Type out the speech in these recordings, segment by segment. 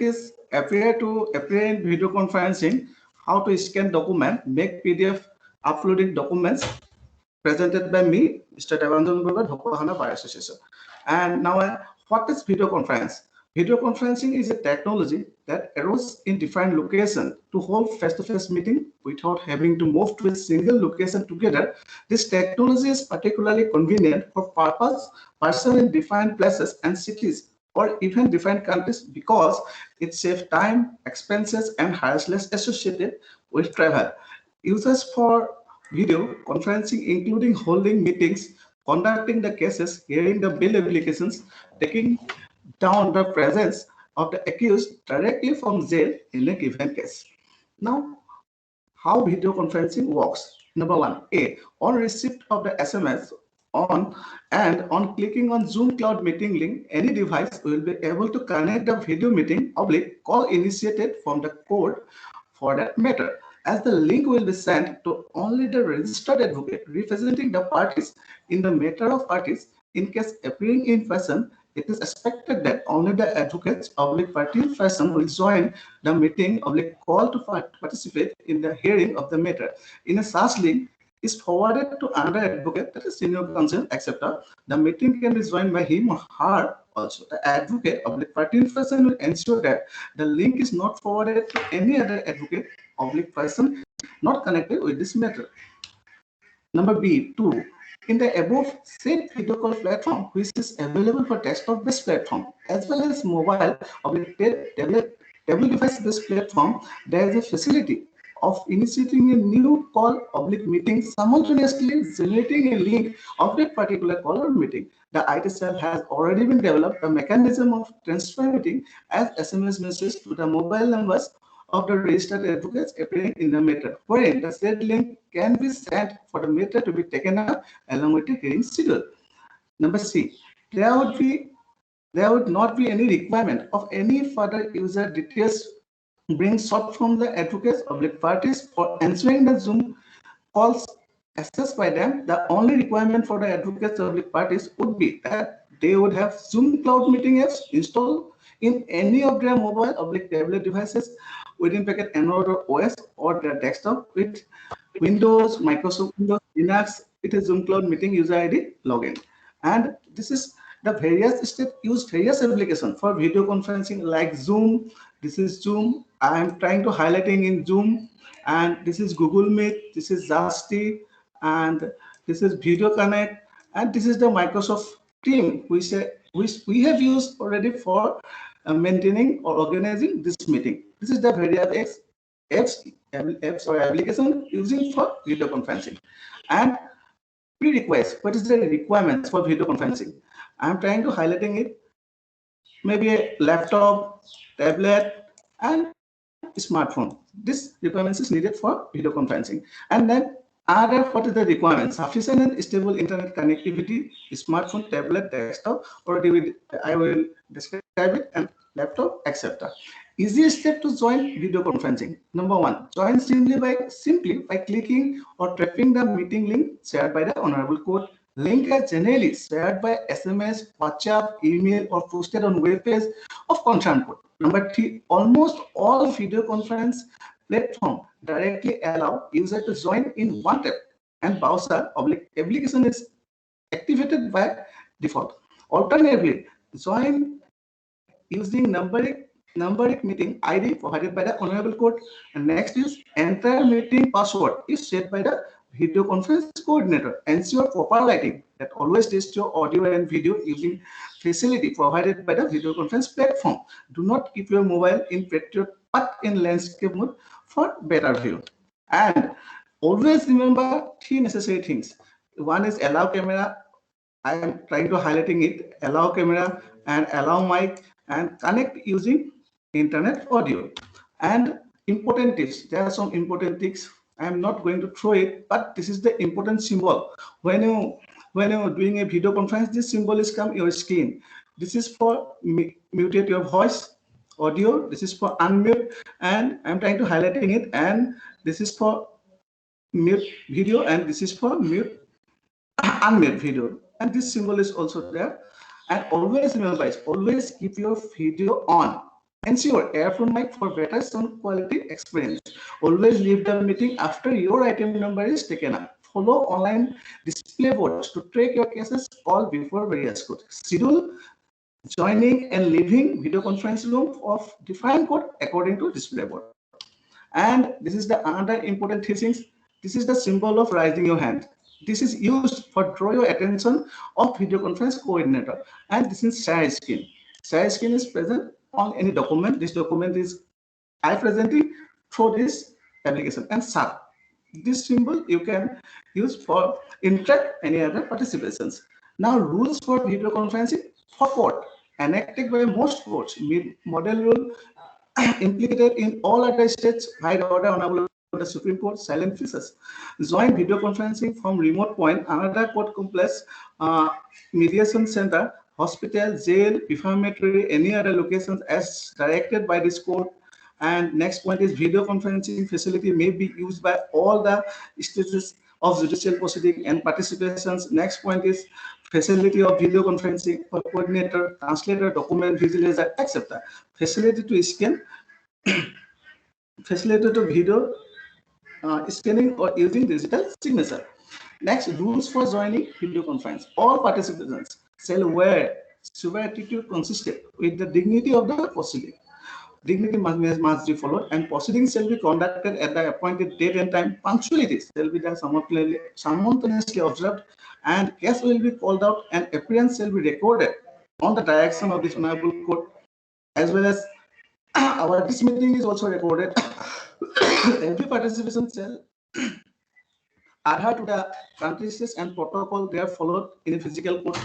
is appear in video conferencing, how to scan document, make PDF, uploading documents, presented by me, Mr. Devanjan Gurba, Dhokahana Bar Association. And now, what is video conference? Video conferencing is a technology that arose in different locations to hold face-to-face meeting without having to move to a single location together. This technology is particularly convenient for person in different places and cities or even different countries because it saves time, expenses, and hassles associated with travel. Users for video conferencing, including holding meetings, conducting the cases, hearing the bill applications, taking down the presence of the accused directly from jail in a given case. Now, how video conferencing works. Number one, on receipt of the SMS on clicking on Zoom Cloud Meeting link, any device will be able to connect the video meeting call initiated from the code for that matter, as the link will be sent to only the registered advocate representing the parties in the matter of parties. In case appearing in person, it is expected that only the advocates party in person will join the meeting call to participate in the hearing of the matter. In a such link is forwarded to another advocate, that is senior counsel, etc. The meeting can be joined by him or her also. The advocate party in person will ensure that the link is not forwarded to any other advocate person not connected with this matter. Number B, 2. In the above said video call platform, which is available for desktop-based platform as well as mobile tablet device-based platform, there is a facility of initiating a new call meeting, simultaneously generating a link of that particular call or meeting. The IT cell has already been developed a mechanism of transmitting as SMS message to the mobile numbers of the registered advocates appearing in the matter, wherein the said link can be sent for the matter to be taken up along with the hearing schedule. Number C, there would not be any requirement of any further user details being sought from the advocates parties for answering the Zoom calls accessed by them. The only requirement for the advocates parties would be that they would have Zoom Cloud Meeting apps installed in any of their mobile tablet devices within Android or OS or their desktop with Windows, Microsoft Windows, Linux. It is Zoom Cloud Meeting user ID login. And this is the various step use various applications for video conferencing like Zoom. This is Zoom. I am trying to highlighting in Zoom, and this is Google Meet. This is Zasti, and this is Video Connect, and this is the Microsoft Team, which we have used already for maintaining or organizing this meeting. This is the various apps or application using for video conferencing. And prerequisites, what is the requirements for video conferencing? I'm trying to highlighting it, maybe a laptop, tablet, and smartphone. This requirements is needed for video conferencing. And then other, what is the requirements? Sufficient and stable internet connectivity, smartphone, tablet, desktop, or I will describe it, and laptop, etc. Easiest step to join video conferencing. Number one, join simply by clicking or tapping the meeting link shared by the Honorable Court. Link are generally shared by SMS, WhatsApp, email, or posted on web page of concerned court. Number three, almost all video conference platform directly allow user to join in one tap, and browser application is activated by default. Alternatively, join using numeric meeting ID provided by the Honorable Court, and next is entire meeting password is set by the video conference coordinator. Ensure proper lighting that always test your audio and video using facility provided by the video conference platform. Do not keep your mobile in portrait but in landscape mode for better view. And always remember three necessary things. One is allow camera. I am trying to highlighting it. Allow camera and allow mic and connect using internet audio. And important tips. There are some important tips. I am not going to throw it, but this is the important symbol. When you're doing a video conference, this symbol is come your screen. This is for mutate your voice, audio. This is for unmute, and I'm trying to highlighting it. And this is for mute video, and this is for mute unmute video. And this symbol is also there. And always remember, guys, always keep your video on. Ensure earphone mic for better sound quality experience. Always leave the meeting after your item number is taken up. Follow online display boards to track your cases. Call before various code. Schedule joining and leaving video conference room of different code according to display board. And this is the another important teachings. This is the symbol of raising your hand. This is used for draw your attention of video conference coordinator. And this is share screen. Share screen is present on any document. This document is I presenting through this application and sub. This symbol you can use for interact any other participations. Now rules for video conferencing for court enacted by most courts. Model rule implicated in all other states, high order honorable the Supreme Court, silent features. Joint video conferencing from remote point, another court complex, mediation center, hospital, jail, reformatory, any other locations as directed by this court. And next point is video conferencing facility may be used by all the stages of judicial proceeding and participations. Next point is facility of video conferencing for coordinator, translator, document visualizer, etc. Facility to scan, facility to video scanning or using digital signature. Next, rules for joining video conference. All participants shall wear civil attitude consistent with the dignity of the proceeding. Dignity must be followed, and proceedings shall be conducted at the appointed date and time. Punctualities shall be simultaneously observed, and case will be called out, and appearance shall be recorded on the direction of this honorable court, as well as our this meeting is also recorded. Every participation shall adhere to the practices and protocol they are followed in a physical court.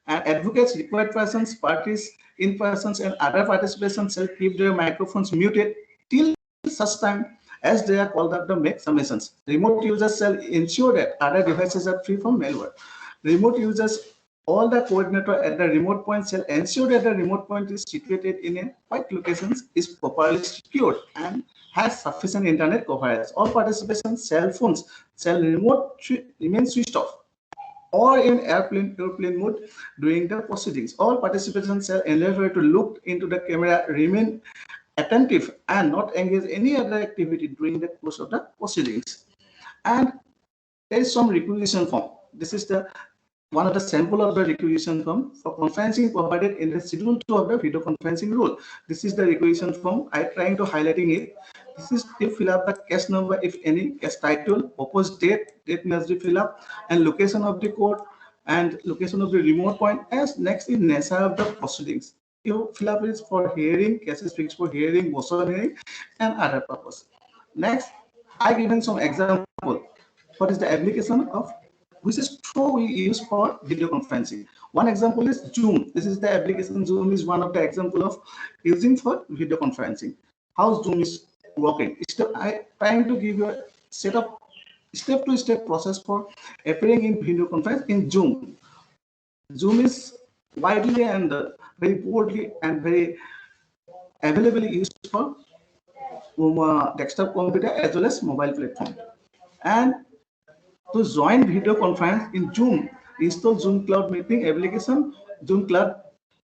And advocates, required persons, parties, in persons, and other participants shall keep their microphones muted till such time as they are called up to make submissions. Remote users shall ensure that other devices are free from malware. Remote users, all the coordinator at the remote point shall ensure that the remote point is situated in a quiet location, is properly secured, and has sufficient internet coverage. All participants' cell phones shall remain switched off or in airplane mode during the proceedings. All participants shall endeavor to look into the camera, remain attentive, and not engage any other activity during the course of the proceedings. And there is some requisition form. This is the one of the sample of the requisition form for conferencing provided in the Schedule 2 of the video conferencing rule. This is the requisition form. I trying to highlighting it. This is to fill up the case number, if any, case title, proposed date must be filled up, and location of the court and location of the remote point. As next is nature of the proceedings. You fill up is for hearing, cases fixed for hearing, motion hearing, and other purpose. Next, I given some example. What is the application of which is true we use for video conferencing. One example is Zoom. This is the application. Zoom is one of the example of using for video conferencing. How Zoom is working. I trying to give you a set of step-to-step process for appearing in video conference in Zoom. Zoom is widely and very broadly and very availably used for desktop computer as well as mobile platform. And to join video conference in Zoom, install Zoom Cloud Meeting application. Zoom Cloud.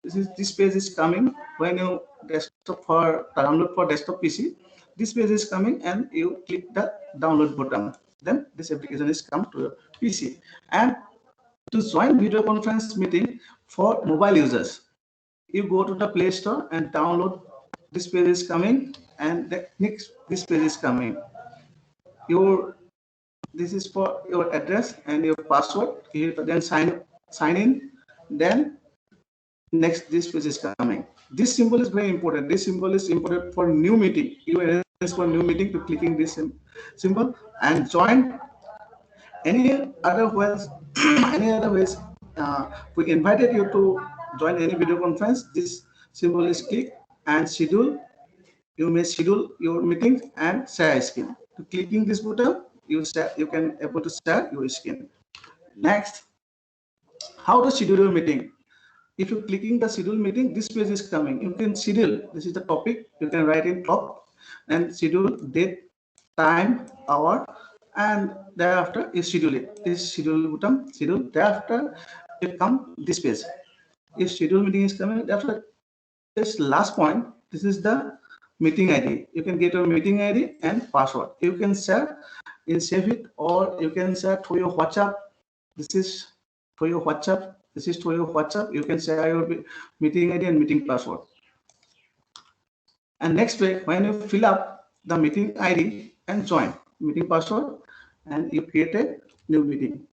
This page is coming when you desktop for download for desktop PC. This page is coming and you click the download button. Then this application is come to your PC. And to join video conference meeting for mobile users, you go to the Play Store and download. This page is coming, and the next this page is coming. This is for your address and your password. You then sign in. Then next this page is coming. This symbol is very important. This symbol is important for new meeting. You arrange for new meeting to clicking this symbol and join any other ways. Any other ways. We invited you to join any video conference. This symbol is click and schedule. You may schedule your meeting and share screen. To clicking this button, you can able to share your screen. Next, how to schedule your meeting. If you clicking the schedule meeting, this page is coming. You can schedule. This is the topic. You can write in top and schedule date, time, hour, and thereafter you schedule it. This schedule button, schedule. Thereafter you come this page. If schedule meeting is coming, after this last point, This is the meeting ID. You can get your meeting ID and password. You can share in save it, or you can share through your WhatsApp. This is for your WhatsApp. This is for your WhatsApp. You can share your meeting ID and meeting password. And next way, when you fill up the meeting ID and join meeting password, and you create a new meeting.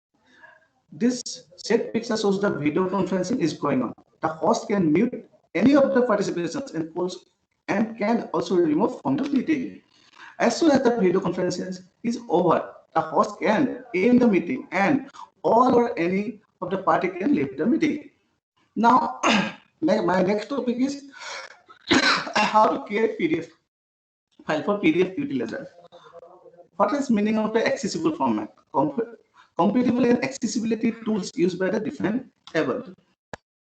This set picture shows the video conferencing is going on. The host can mute any of the participations and can also remove from the meeting. As soon as the video conference is over, the host can end the meeting and all or any of the party can leave the meeting. Now, my next topic is how to create PDF file for PDF utilizer. What is meaning of the accessible format? Compatible and accessibility tools used by the different able.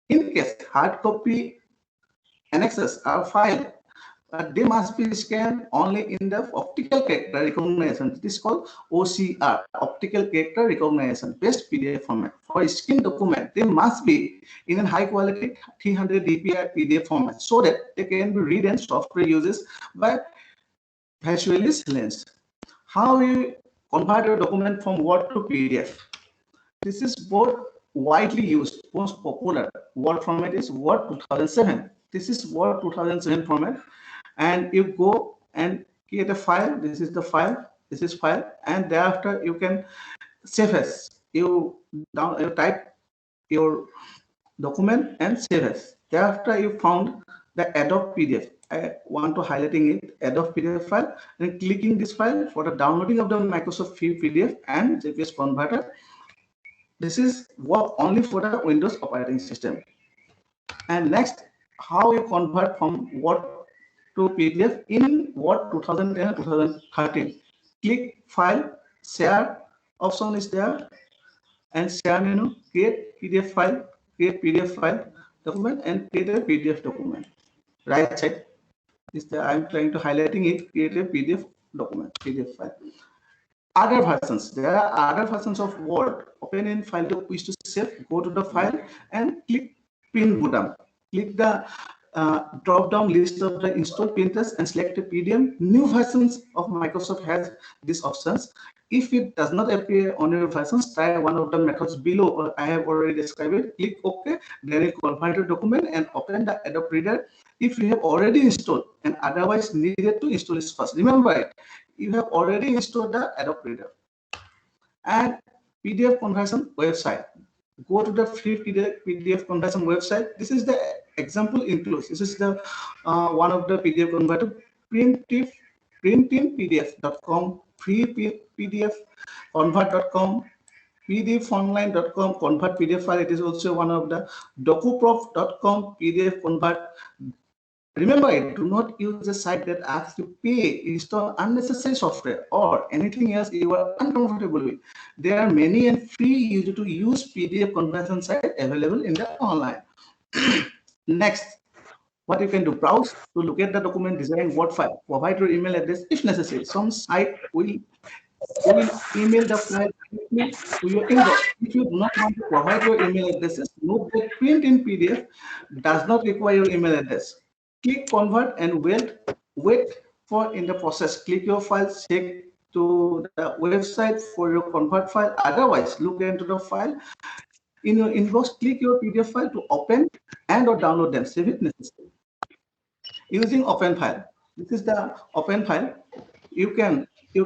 In case hard copy annexes are filed, but they must be scanned only in the optical character recognition. This is called OCR, optical character recognition based PDF format. For scanned document, they must be in a high quality 300 dpi PDF format so that they can be read and software uses by visually lens. How you convert your document from Word to PDF? This is both widely used, most popular Word format is Word 2007. This is Word 2007 format, and you go and create a file. This is the file. This is file, and thereafter you can save as. You type your document and save as. Thereafter you found the Adobe PDF. I want to highlighting it, Adobe PDF file, and clicking this file for the downloading of the Microsoft PDF and JPS converter. This is work only for the Windows operating system. And next, how you convert from Word to PDF in Word 2010 and 2013. Click File, Share option is there, and Share menu, create PDF file document, and create a PDF document. Right side is there. I'm trying to highlighting it. Create a PDF document, PDF file. Other versions, there are other versions of Word. Open in file to wish to save, go to the file and click pin button. Click the drop down list of the installed printers and select a PDM. New versions of Microsoft has these options. If it does not appear on your versions, try one of the methods below, or I have already described it. Click OK, then you convert the document and open the Adobe Reader. If you have already installed and otherwise needed to install it first, remember it, you have already installed the Adobe Reader. And PDF conversion website. Go to the free PDF conversion website. This is the example includes. This is the one of the PDF converter, printinpdf.com, free PDF convert.com, pdfonline.com, convert PDF file. It is also one of the docuprof.com, PDF convert. Remember, do not use a site that asks you to pay, install unnecessary software, or anything else you are uncomfortable with. There are many and free easy to use PDF conversion sites available in the online. Next, what you can do, browse to look at the document design Word file. Provide your email address if necessary. Some site will email the file to your inbox. If you do not want to provide your email addresses, note that print in PDF does not require your email address. Click convert and wait for in the process. Click your file, check to the website for your convert file. Otherwise, look into the file in your inbox. Click your PDF file to open and or download them. Save it necessary. Using open file. This is the open file. You can I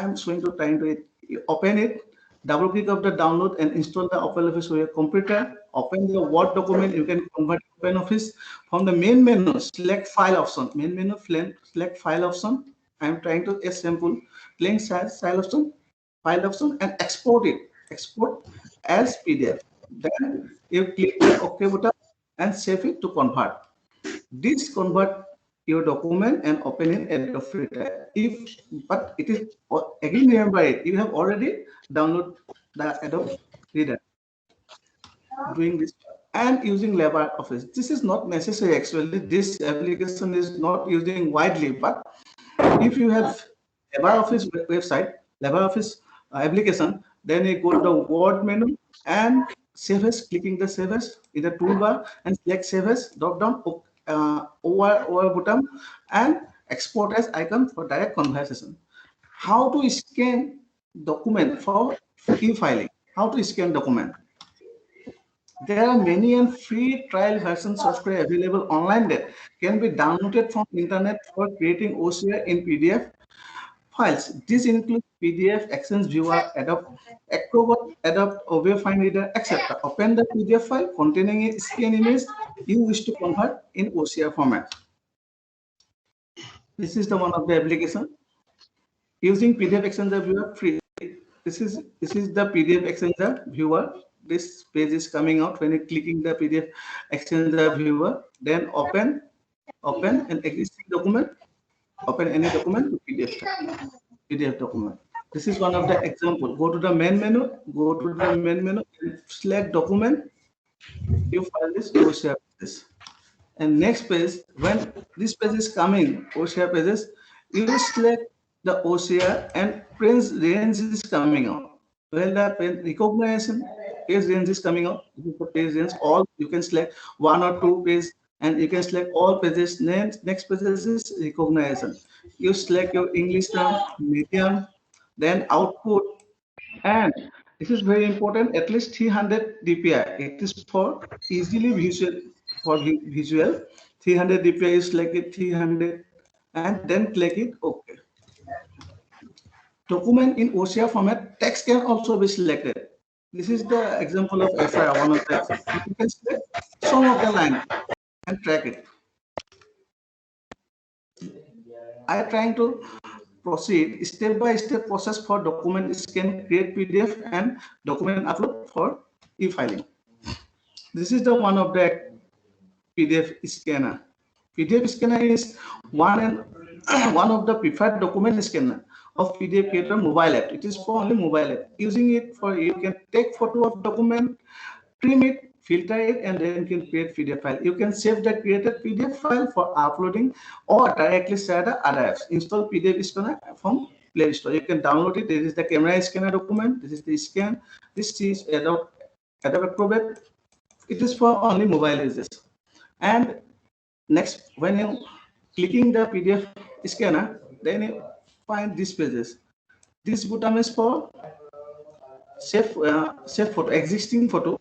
am showing to trying to it. You open it, double click of the download and install the OpenOffice on your computer. Open the Word document. You can convert OpenOffice from the main menu. Select file option. Main menu. Select file option. I am trying to sample plain file option, and export it. Export as PDF. Then you click the OK button and save it to convert. This convert your document and open in Adobe Reader. But it is again, remember it, you have already downloaded the Adobe Reader. Doing this and using LibreOffice. This is not necessary actually. This application is not using widely, but if you have LibreOffice website, LibreOffice application, then you go to the Word menu and Save As, clicking the Save As in the toolbar and select Save As, drop down, over button and export as icon for direct conversation. How to scan document for e-filing? How to scan document? There are many and free trial version software available online that can be downloaded from internet for creating OCR in PDF files. This includes PDF, Access Viewer, Adobe Acrobat, Adobe OBJ Fine Reader, etc. Open the PDF file containing a scan image you wish to convert in OCR format. This is the one of the application using PDF Exchanger Viewer free. This is the PDF Exchanger Viewer. This page is coming out when you're clicking the PDF Exchanger Viewer. Then open an existing document. Open any document to PDF document. This is one of the example. Go to the main menu. Go to the main menu and select document. You file this OCR pages. And next page, when this page is coming, OCR pages, you select the OCR and page range is coming out. When the recognition page range is coming out, this is the page range. All you can select one or two pages, and you can select all pages. Next page is recognition. You select your English term, medium, then output, and this is very important. At least 300 dpi. It is for easily visual. For visual, 300 dpi is like it 300, and then click it OK. Document in OCR format, text can also be selected. This is the example of FIR, one of the. You can select some of the line and track it. I am trying to proceed step-by-step process for document scan, create PDF, and document upload for e-filing. This is the one of the PDF scanner. PDF scanner is one of the preferred document scanner of PDF Creator mobile app. It is for only mobile app. Using it for you can take photo of document, trim it, filter it, and then you can create PDF file. You can save the created PDF file for uploading or directly share the other apps. Install PDF scanner from Play Store. You can download it. This is the camera scanner document. This is the scan. This is Adobe Acrobat. It is for only mobile users. And next, when you clicking the PDF scanner, then you find these pages. This button is for save photo, existing photo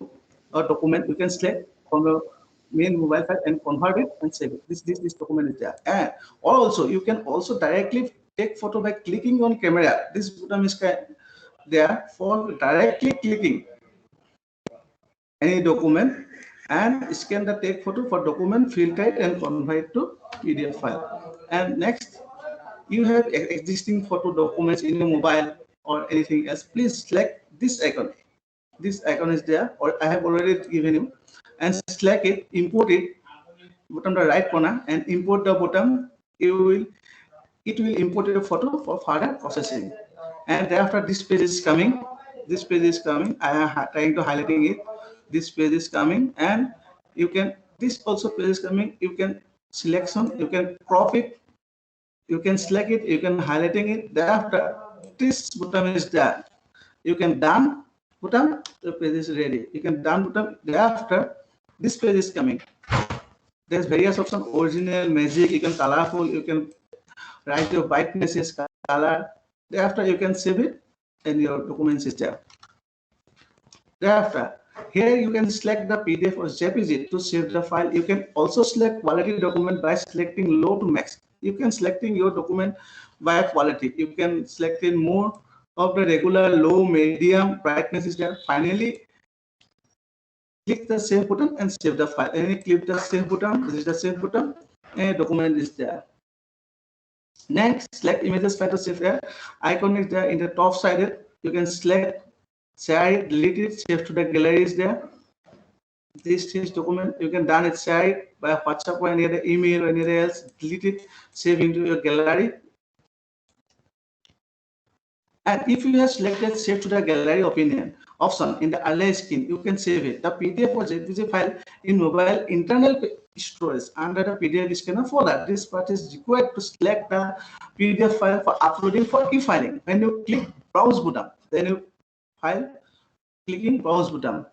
or document. You can select from your main mobile file and convert it and save it. This document is there. And also you can also directly take photo by clicking on camera. This button is there for directly clicking any document and scan the take photo for document, filter it and convert it to PDF file. And next, you have existing photo documents in your mobile or anything else. Please select this icon. This icon is there, or I have already given you, and select it, import it, bottom the right corner, and import the bottom. It will import your photo for further processing. And thereafter, this page is coming. This page is coming. I am trying to highlighting it. This page is coming, and you can. This also page is coming. You can selection. You can crop it. You can select it. You can highlighting it. Thereafter, this button is there. You can done button. The page is ready. You can done button. Thereafter, this page is coming. There's various options: original, magic. You can colorful. You can write your brightness is color. Thereafter, you can save it, and your documents is there. Thereafter, here you can select the PDF or JPG to save the file. You can also select quality document by selecting low to max. You can selecting your document by quality. You can select in more of the regular, low, medium, brightness is there. Finally, click the save button and save the file. And you click the save button. This is the save button, and document is there. Next, select images file to save there. Icon is there in the top side. You can select, share it, delete it, save to the gallery is there. This is document. You can done it, share it by WhatsApp or any other email or anything else. Delete it, save into your gallery. And if you have selected save to the gallery option in the earlier screen, you can save it. The PDF or JPG file in mobile internal storage under the PDF scanner folder. This part is required to select the PDF file for uploading for e-filing. When you click browse button, then you file clicking browse button,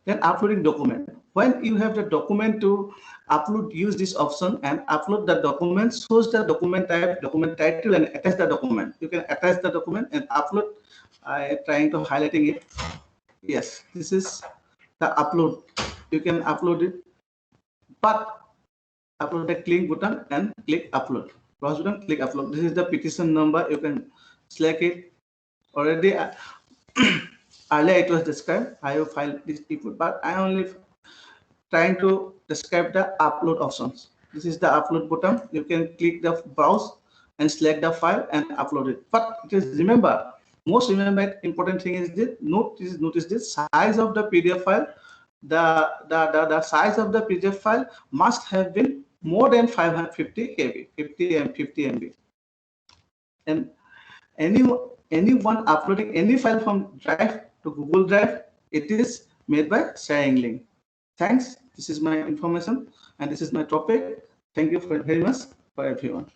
then uploading document. When you have the document to upload, use this option and upload the document, shows the document type, document title, and attach the document. You can attach the document and upload. I trying to highlighting it. Yes, this is the upload. You can upload it, but upload the click button and click upload. Cross button, click upload. This is the petition number. You can select it. Already earlier it was described. I have filed this people, but I only trying to describe the upload options. This is the upload button. You can click the browse and select the file and upload it. But just remember, most important thing is this. Notice this size of the PDF file. The size of the PDF file must have been more than 550 KB, 50 MB. And anyone uploading any file from Drive to Google Drive, it is made by sharing link. Thanks. This is my information and this is my topic. Thank you very much for everyone.